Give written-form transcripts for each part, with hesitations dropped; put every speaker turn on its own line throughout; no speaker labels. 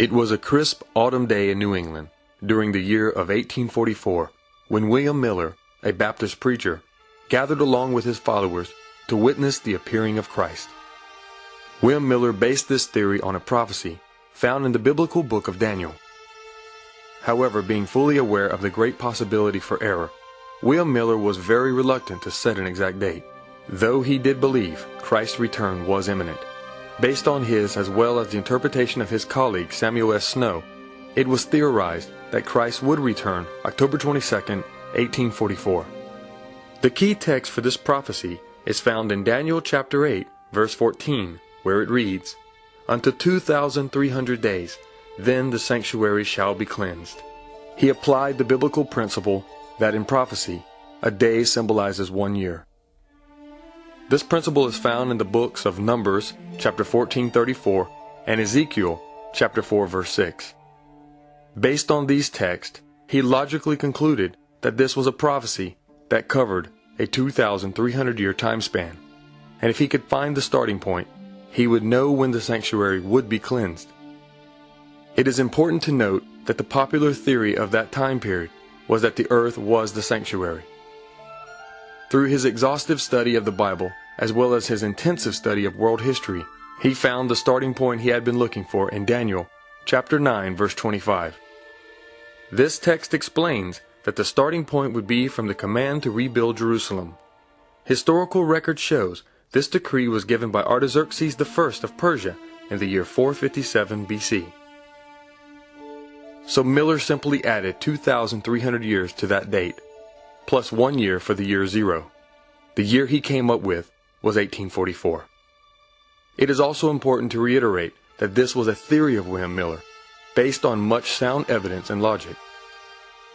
It was a crisp autumn day in New England during the year of 1844 when William Miller, a Baptist preacher, gathered along with his followers to witness the appearing of Christ. William Miller based this theory on a prophecy found in the biblical book of Daniel. However, being fully aware of the great possibility for error, William Miller was very reluctant to set an exact date, though he did believe Christ's return was imminent. Based on his as well as the interpretation of his colleague Samuel S. Snow, it was theorized that Christ would return October 22, 1844. The key text for this prophecy is found in Daniel chapter 8, verse 14, where it reads, "Unto 2,300 days, then the sanctuary shall be cleansed." He applied the biblical principle that in prophecy, a day symbolizes 1 year. This principle is found in the books of Numbers, chapter 14:34, and Ezekiel, chapter 4, verse 6. Based on these texts, he logically concluded that this was a prophecy that covered a 2,300-year time span, and if he could find the starting point, he would know when the sanctuary would be cleansed. It is important to note that the popular theory of that time period was that the earth was the sanctuary. Through his exhaustive study of the Bible, as well as his intensive study of world history, he found the starting point he had been looking for in Daniel chapter 9, verse 25. This text explains that the starting point would be from the command to rebuild Jerusalem. Historical record shows this decree was given by Artaxerxes I of Persia in the year 457 BC. So Miller simply added 2,300 years to that date, plus 1 year for the year 0. The year he came up with was 1844. It is also important to reiterate that this was a theory of William Miller, based on much sound evidence and logic.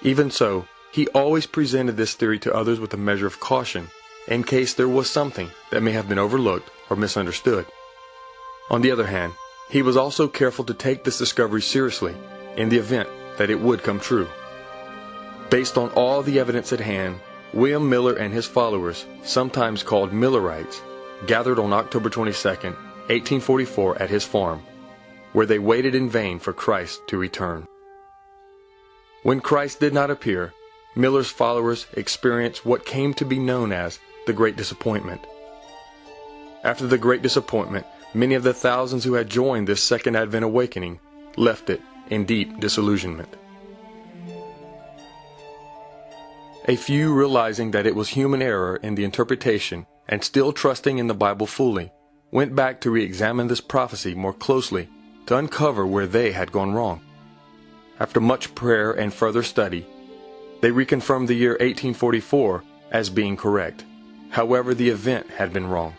Even so, he always presented this theory to others with a measure of caution, in case there was something that may have been overlooked or misunderstood. On the other hand, he was also careful to take this discovery seriously in the event that it would come true. Based on all the evidence at hand, William Miller and his followers, sometimes called Millerites, gathered on October 22, 1844 at his farm, where they waited in vain for Christ to return. When Christ did not appear, Miller's followers experienced what came to be known as the Great Disappointment. After the Great Disappointment, many of the thousands who had joined this Second Advent awakening left it in deep disillusionment. A few, realizing that it was human error in the interpretation and still trusting in the Bible fully, went back to re-examine this prophecy more closely to uncover where they had gone wrong. After much prayer and further study, they reconfirmed the year 1844 as being correct. However, the event had been wrong.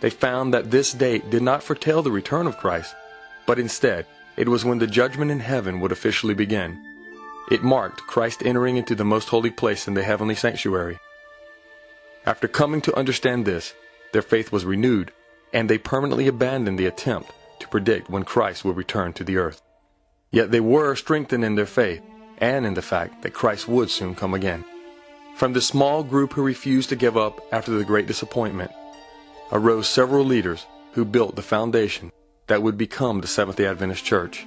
They found that this date did not foretell the return of Christ, but instead, it was when the judgment in heaven would officially begin. It marked Christ entering into the most holy place in the heavenly sanctuary. After coming to understand this, their faith was renewed, and they permanently abandoned the attempt to predict when Christ would return to the earth. Yet they were strengthened in their faith and in the fact that Christ would soon come again. From the small group who refused to give up after the Great Disappointment, arose several leaders who built the foundation that would become the Seventh-day Adventist Church.